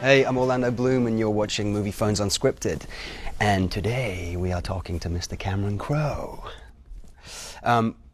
Hey, I'm Orlando Bloom and you're watching Moviefone's Unscripted. And today we are talking to Mr. Cameron Crowe.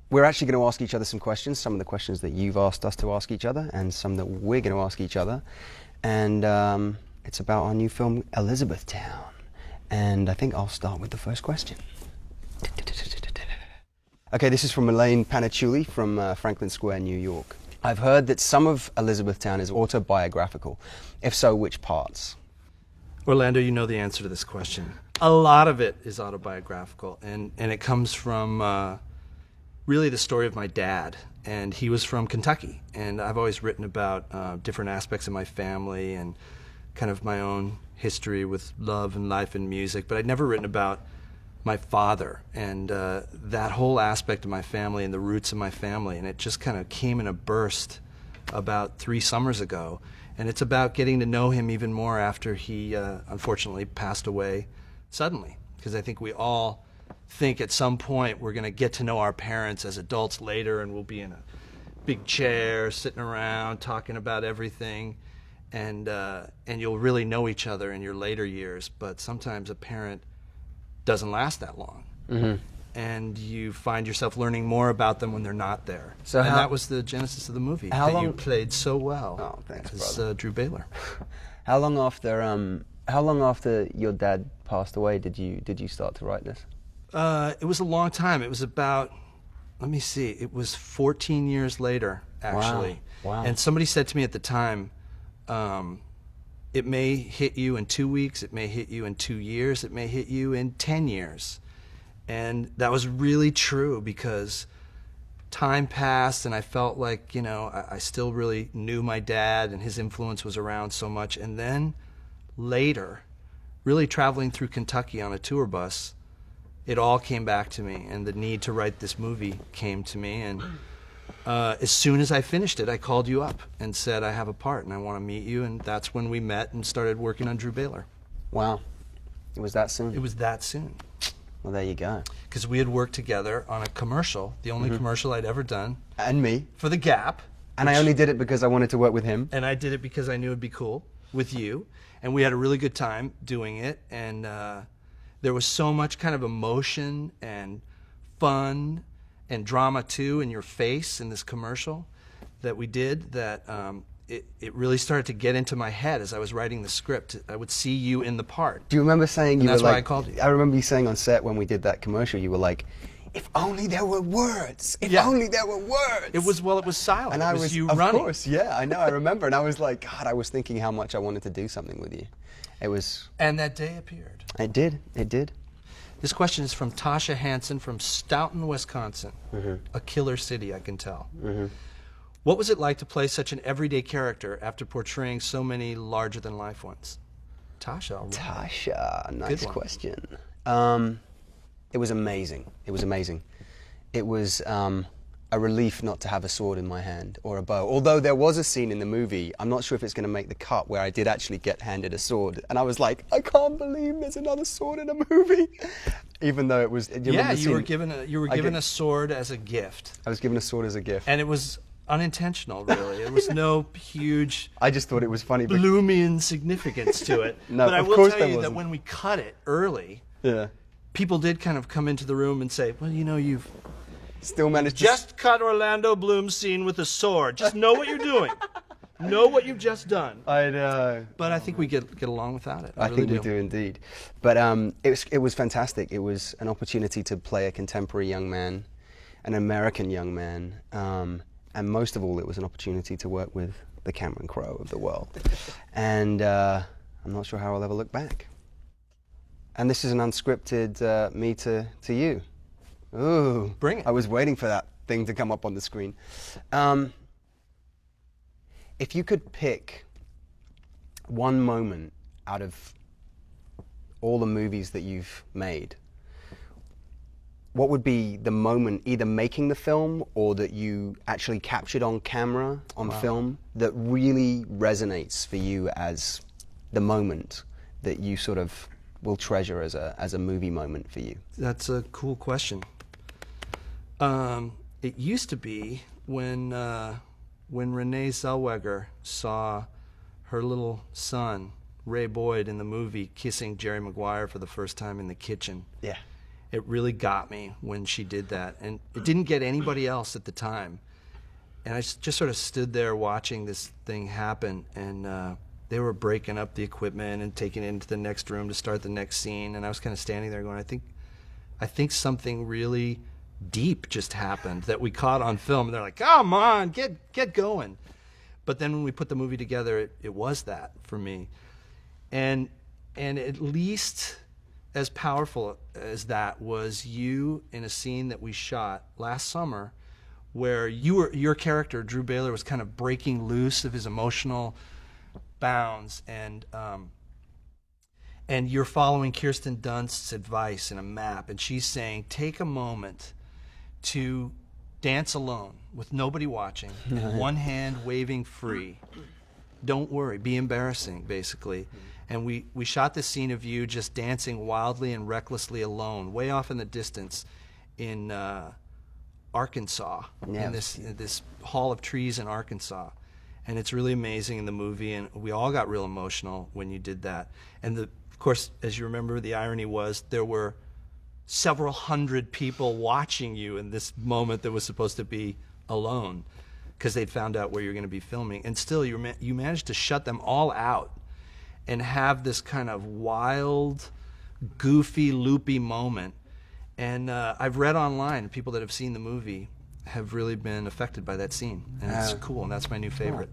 We're actually going to ask each other some questions, some of the questions that you've asked us to ask each other and some that we're going to ask each other. And it's about our new film, Elizabethtown. And I think I'll start with the first question. Okay, this is from Elaine Panacciulli from Franklin Square, New York. I've heard that some of Elizabethtown is autobiographical. If so, which parts? Orlando, you know the answer to this question. A lot of it is autobiographical, and it comes from really the story of my dad. And he was from Kentucky, and I've always written about different aspects of my family and kind of my own history with love and life and music, but I'd never written about my father and that whole aspect of my family and the roots of my family, and it just kind of came in a burst about 3 summers ago. And it's about getting to know him even more after he unfortunately passed away suddenly, because I think we all think at some point we're going to get to know our parents as adults later, and we'll be in a big chair sitting around talking about everything, and you'll really know each other in your later years. But sometimes a parent doesn't last that long. Mm-hmm. And you find yourself learning more about them when they're not there. And that was the genesis of the movie that you played so well. Oh, thanks, as Drew Baylor. How long after your dad passed away did you start to write this? It was a long time. It was about, let me see, it was 14 years later, actually. Wow. And somebody said to me at the time, it may hit you in 2 weeks, it may hit you in 2 years, it may hit you in 10 years. And that was really true, because time passed and I felt like, you know, I still really knew my dad and his influence was around so much. And then later, really traveling through Kentucky on a tour bus, it all came back to me, and the need to write this movie came to me. And as soon as I finished it, I called you up and said, I have a part and I want to meet you. And that's when we met and started working on Drew Baylor. Wow. It was that soon? It was that soon. Well, there you go. Because we had worked together on a commercial, the only commercial I'd ever done. And me. For The Gap. And I only did it because I wanted to work with him. And I did it because I knew it'd be cool with you. And we had a really good time doing it. And there was so much kind of emotion and fun and drama too in your face in this commercial that we did, that it really started to get into my head as I was writing the script. I would see you in the part. Do you remember saying you were like... That's why I called you. I remember you saying on set when we did that commercial, you were like, if only there were words. If only there were words. It was silent. And it was you running. Of course, yeah, I know, I remember. And I was like, God, I was thinking how much I wanted to do something with you. It was... And that day appeared. It did. This question is from Tasha Hanson from Stoughton, Wisconsin. A killer city, I can tell. What was it like to play such an everyday character after portraying so many larger-than-life ones? Tasha. Right. Tasha, nice question. It was amazing. It was amazing. It was a relief not to have a sword in my hand or a bow. Although there was a scene in the movie, I'm not sure if it's going to make the cut, where I did actually get handed a sword, and I was like, I can't believe there's another sword in a movie. Even though it was... You were given a sword as a gift. I was given a sword as a gift. And it was unintentional, really. It was no huge... I just thought it was funny. Bloomian significance to it. No, but I of will course tell you there that wasn't. when we cut it early, Yeah. people did kind of come into the room and say, well, you know, you've still managed to... just cut Orlando Bloom's scene with a sword. Just know what you're doing. Know what you've just done. I know. But I think we get along without it. I think we do indeed. But it was fantastic. It was an opportunity to play a contemporary young man, an American young man, and most of all, it was an opportunity to work with the Cameron Crowe of the world. And I'm not sure how I'll ever look back. And this is an unscripted me to you. Ooh. Bring it. I was waiting for that thing to come up on the screen. If you could pick one moment out of all the movies that you've made, what would be the moment, either making the film or that you actually captured on camera, on film, that really resonates for you as the moment that you sort of will treasure as a movie moment for you? That's a cool question. It used to be when Renee Zellweger saw her little son Ray Boyd in the movie kissing Jerry Maguire for the first time in the kitchen. Yeah. It really got me when she did that. And it didn't get anybody else at the time. And I just sort of stood there watching this thing happen, and they were breaking up the equipment and taking it into the next room to start the next scene. And I was kind of standing there going, I think something really deep just happened that we caught on film. And they're like, come on, get going. But then when we put the movie together, it was that for me. And at least as powerful as that was you in a scene that we shot last summer, where your character, Drew Baylor, was kind of breaking loose of his emotional bounds, and you're following Kirsten Dunst's advice in a map, and she's saying, take a moment to dance alone with nobody watching, one hand waving free. Don't worry, be embarrassing, basically. And we shot this scene of you just dancing wildly and recklessly alone, way off in the distance in Arkansas, in this hall of trees in Arkansas. And it's really amazing in the movie, and we all got real emotional when you did that. And of course, as you remember, the irony was there were several hundred people watching you in this moment that was supposed to be alone, because they'd found out where you're going to be filming. And still, you managed to shut them all out and have this kind of wild, goofy, loopy moment. And I've read online, people that have seen the movie have really been affected by that scene. And it's cool, and that's my new favorite.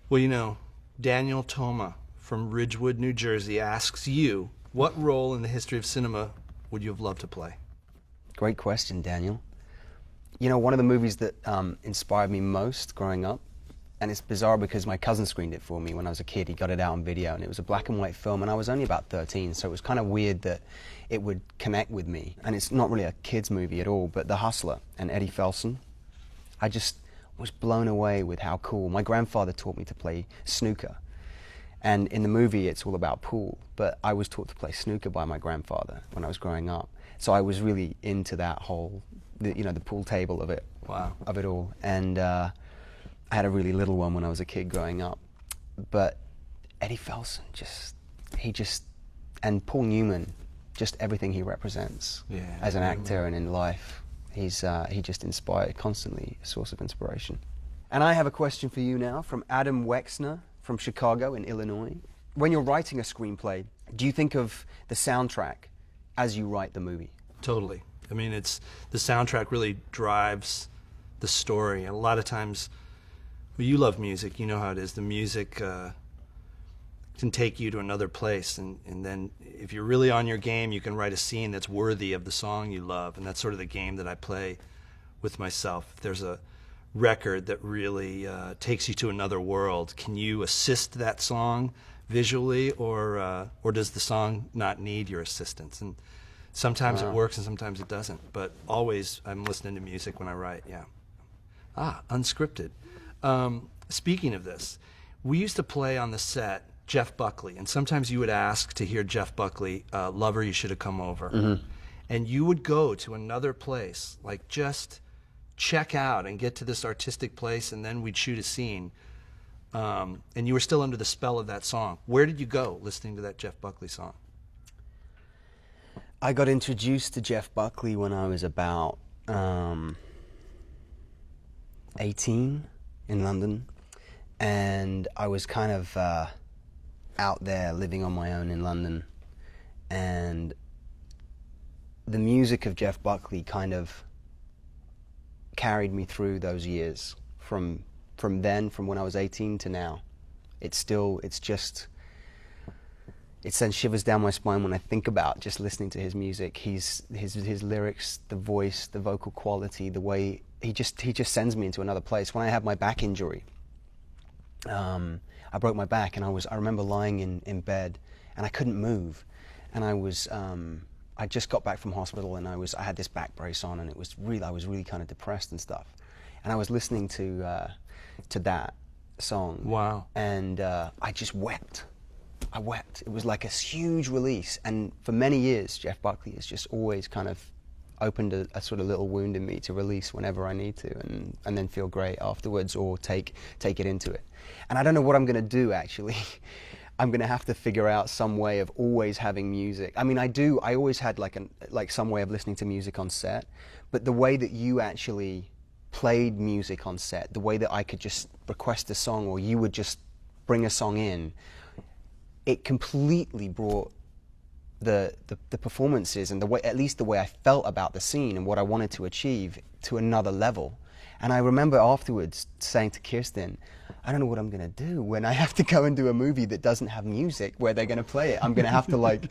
Well, you know, Daniel Toma from Ridgewood, New Jersey asks you, what role in the history of cinema would you have loved to play? Great question, Daniel. You know, one of the movies that inspired me most growing up, and it's bizarre because my cousin screened it for me when I was a kid. He got it out on video, and it was a black and white film, and I was only about 13, so it was kind of weird that it would connect with me. And it's not really a kid's movie at all, but The Hustler and Eddie Felson. I just was blown away with how cool. My grandfather taught me to play snooker, and in the movie it's all about pool, but I was taught to play snooker by my grandfather when I was growing up. So I was really into that whole, the pool table of it. Wow. Of it all. And I had a really little one when I was a kid growing up, but Eddie Felson and Paul Newman, just everything he represents as an actor and in life, he just inspired, constantly a source of inspiration. And I have a question for you now from Adam Wexner from Chicago in Illinois. When you're writing a screenplay, do you think of the soundtrack as you write the movie? Totally. I mean, the soundtrack really drives the story. And a lot of times, well, you love music, you know how it is. The music can take you to another place, and then if you're really on your game, you can write a scene that's worthy of the song you love, and that's sort of the game that I play with myself. If there's a record that really takes you to another world, can you assist that song visually, or does the song not need your assistance? And sometimes it works and sometimes it doesn't, but always I'm listening to music when I write, yeah. Unscripted. Speaking of this, we used to play on the set Jeff Buckley, and sometimes you would ask to hear Jeff Buckley, Lover, You Should Have Come Over. Mm-hmm. And you would go to another place, like just check out and get to this artistic place, and then we'd shoot a scene. And you were still under the spell of that song. Where did you go listening to that Jeff Buckley song? I got introduced to Jeff Buckley when I was about 18 in London, and I was kind of out there living on my own in London, and the music of Jeff Buckley kind of carried me through those years from when I was 18 to now. It sends shivers down my spine when I think about just listening to his music. His lyrics, the voice, the vocal quality, the way he just sends me into another place. When I had my back injury, I broke my back, and I remember lying in bed, and I couldn't move, and I just got back from hospital, and I had this back brace on, and I was really kind of depressed and stuff, and I was listening to that song. Wow. And I just wept. I wept. It was like a huge release, and for many years, Jeff Buckley has just always kind of opened a sort of little wound in me to release whenever I need to, and then feel great afterwards, or take it into it. And I don't know what I'm going to do, actually. I'm going to have to figure out some way of always having music. I mean, I always had like some way of listening to music on set, but the way that you actually played music on set, the way that I could just request a song or you would just bring a song in, it completely brought the performances and the way, at least the way I felt about the scene and what I wanted to achieve, to another level. And I remember afterwards saying to Kirsten, I don't know what I'm going to do when I have to go and do a movie that doesn't have music where they're going to play it. I'm going to have to, like,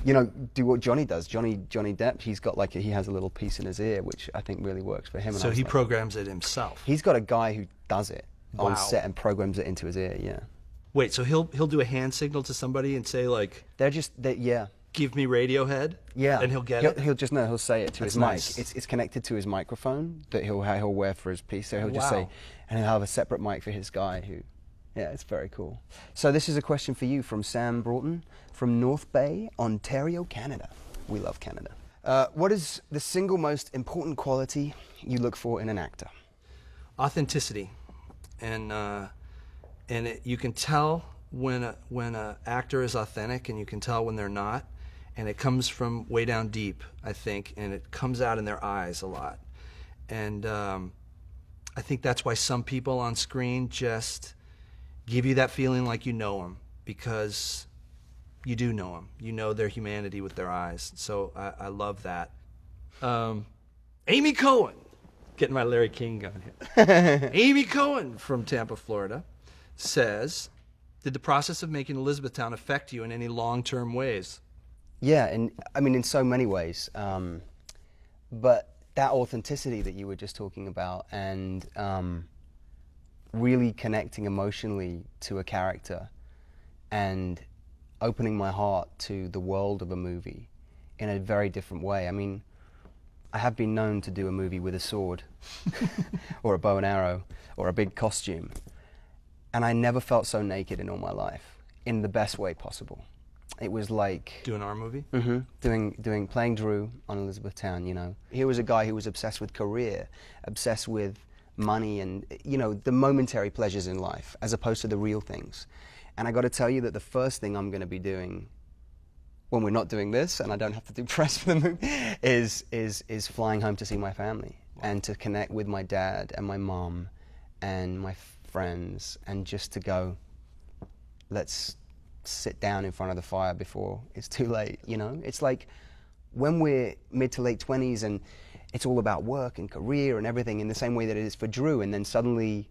you know, do what Johnny does. Johnny Depp, he's got like, he has a little piece in his ear, which I think really works for him. And so he programs it himself? He's got a guy who does it on set and programs it into his ear, yeah. Wait, so he'll do a hand signal to somebody and say, like... yeah. Give me Radiohead? Yeah. And he'll get it? He'll say it to his nice. mic. It's connected to his microphone that he'll wear for his piece. So he'll just say, and he'll have a separate mic for his guy who, yeah, it's very cool. So this is a question for you from Sam Broughton from North Bay, Ontario, Canada. We love Canada. What is the single most important quality you look for in an actor? Authenticity. And you can tell when a actor is authentic, and you can tell when they're not. And it comes from way down deep, I think, and it comes out in their eyes a lot. And I think that's why some people on screen just give you that feeling like you know them, because you do know them. You know their humanity with their eyes. So I love that. Amy Cohen, getting my Larry King going here. Amy Cohen from Tampa, Florida, says, did the process of making Elizabethtown affect you in any long-term ways? Yeah, and I mean, in so many ways. But that authenticity that you were just talking about, and really connecting emotionally to a character and opening my heart to the world of a movie in a very different way. I mean, I have been known to do a movie with a sword or a bow and arrow or a big costume, and I never felt so naked in all my life, in the best way possible. It was like... Doing our movie? Mm-hmm. Playing Drew on Elizabethtown, you know. Here was a guy who was obsessed with career, obsessed with money and, you know, the momentary pleasures in life, as opposed to the real things. And I got to tell you that the first thing I'm going to be doing when we're not doing this, and I don't have to do press for the movie, is flying home to see my family and to connect with my dad and my mom and my friends, and just to go, let's sit down in front of the fire before it's too late, you know? It's like when we're mid to late 20s and it's all about work and career and everything in the same way that it is for Drew, and then suddenly,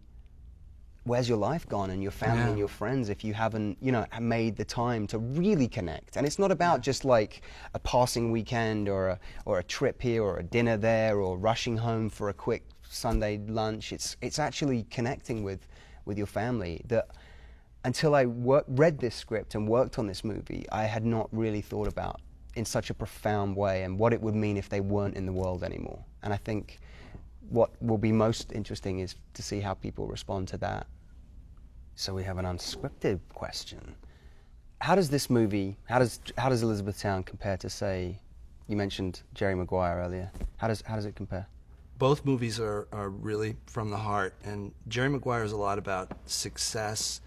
where's your life gone and your family and your friends if you haven't, you know, made the time to really connect? And it's not about just like a passing weekend or a trip here or a dinner there or rushing home for a quick Sunday lunch. It's actually connecting with your family that until I read this script and worked on this movie, I had not really thought about in such a profound way, and what it would mean if they weren't in the world anymore. And I think what will be most interesting is to see how people respond to that. So we have an unscripted question. How does this movie, how does Elizabethtown compare to, say, you mentioned Jerry Maguire earlier. How does it compare? Both movies are really from the heart, and Jerry Maguire is a lot about success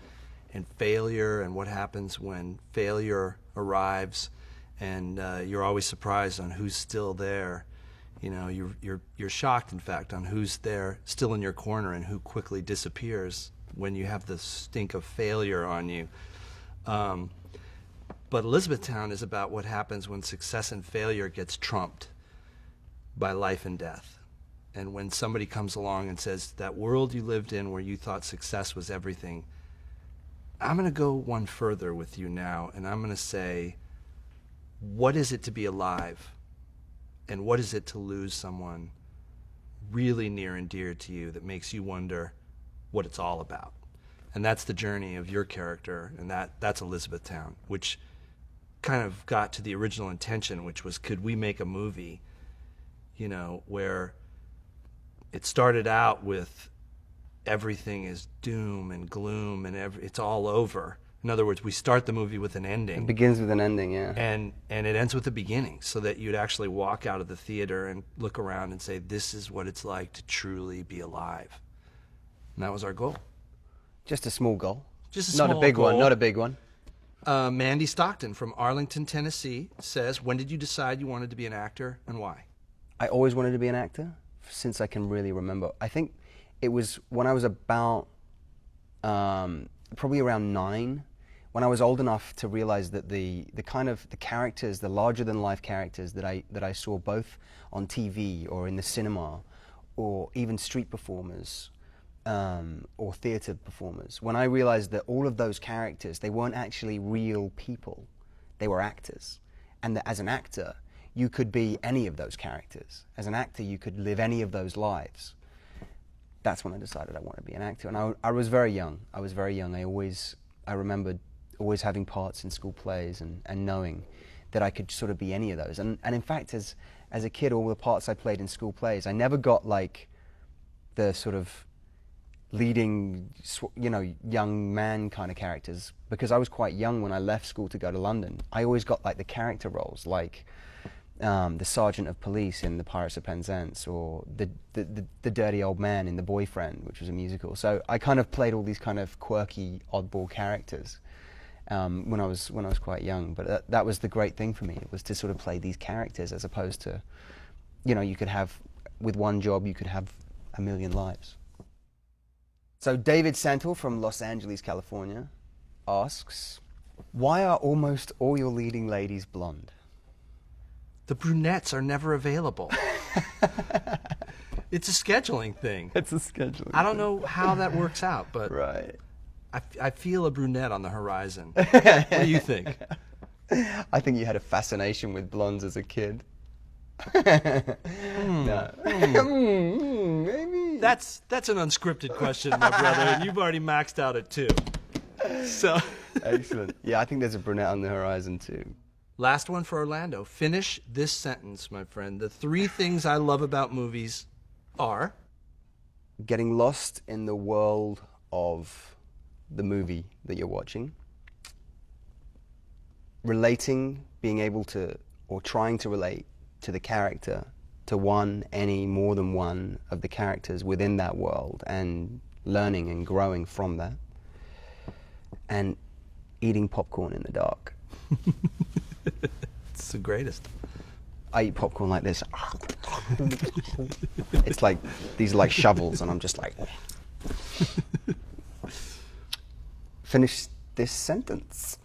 and failure and what happens when failure arrives, and you're always surprised on who's still there. You know, you're shocked, in fact, on who's there still in your corner and who quickly disappears when you have the stink of failure on you. But Elizabethtown is about what happens when success and failure gets trumped by life and death. And when somebody comes along and says, that world you lived in where you thought success was everything, I'm going to go one further with you now, and I'm going to say, what is it to be alive? And what is it to lose someone really near and dear to you that makes you wonder what it's all about? And that's the journey of your character, and that's Elizabethtown, which kind of got to the original intention, which was, could we make a movie, you know, where it started out with everything is doom and gloom and it's all over. In other words, we start the movie with an ending. It begins with an ending, yeah. And it ends with a beginning, so that you'd actually walk out of the theater and look around and say, this is what it's like to truly be alive. And that was our goal. Just a small goal. Just a small Not a big goal. one, not a big one. Mandi Stockton from Arlington, Tennessee says, when did you decide you wanted to be an actor and why? I always wanted to be an actor since I can really remember. I think it was when I was about probably around 9, when I was old enough to realize that the characters, the larger than life characters that I saw both on TV or in the cinema or even street performers or theater performers, when I realized that all of those characters, they weren't actually real people, they were actors. And that as an actor, you could be any of those characters. As an actor, you could live any of those lives. That's when I decided I wanted to be an actor. And I was very young. I was very young. I remembered always having parts in school plays and knowing that I could sort of be any of those. And in fact, as a kid, all the parts I played in school plays, I never got like the sort of leading, young man kind of characters, because I was quite young when I left school to go to London. I always got like the character roles, like the sergeant of police in The Pirates of Penzance, or the dirty old man in The Boyfriend, which was a musical. So I kind of played all these kind of quirky, oddball characters when I was quite young. But that was the great thing for me. It was to sort of play these characters, as opposed to, you could have, with one job, you could have a million lives. So David Santor from Los Angeles, California, asks, why are almost all your leading ladies blonde? The brunettes are never available. It's a scheduling thing. It's a scheduling I don't know how that works out, but right. I feel a brunette on the horizon. What do you think? I think you had a fascination with blondes as a kid. No. Maybe. That's an unscripted question, my brother, and you've already maxed out at 2. So Excellent. Yeah, I think there's a brunette on the horizon too. Last one for Orlando. Finish this sentence, my friend. The 3 things I love about movies are? Getting lost in the world of the movie that you're watching. Relating, being able to, or trying to relate to the character, to more than one of the characters within that world, and learning and growing from that. And eating popcorn in the dark. It's the greatest. I eat popcorn like this. It's like, these are like shovels, and I'm just like... Finish this sentence.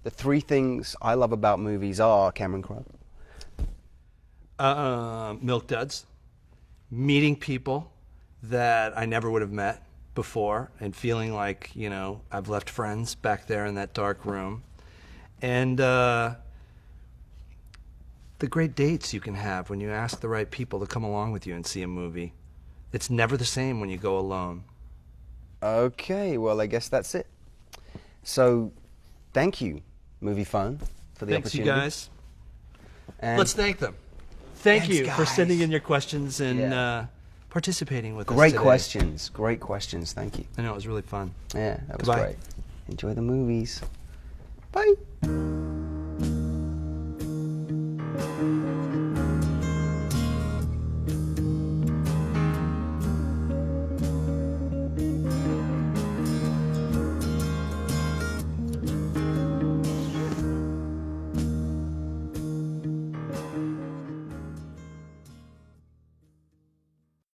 The 3 things I love about movies are, Cameron Crowe. Milk duds. Meeting people that I never would have met before, and feeling like, I've left friends back there in that dark room. And the great dates you can have when you ask the right people to come along with you and see a movie. It's never the same when you go alone. Okay, well, I guess that's it. So, thank you, Moviefone, for the Thanks, opportunity. you guys. And let's thank them. Thanks, you for guys. sending in your questions and participating with us Great today. questions. Great questions. Thank you. I know, it was really fun. Yeah, that was Goodbye. great. Enjoy the movies. Bye.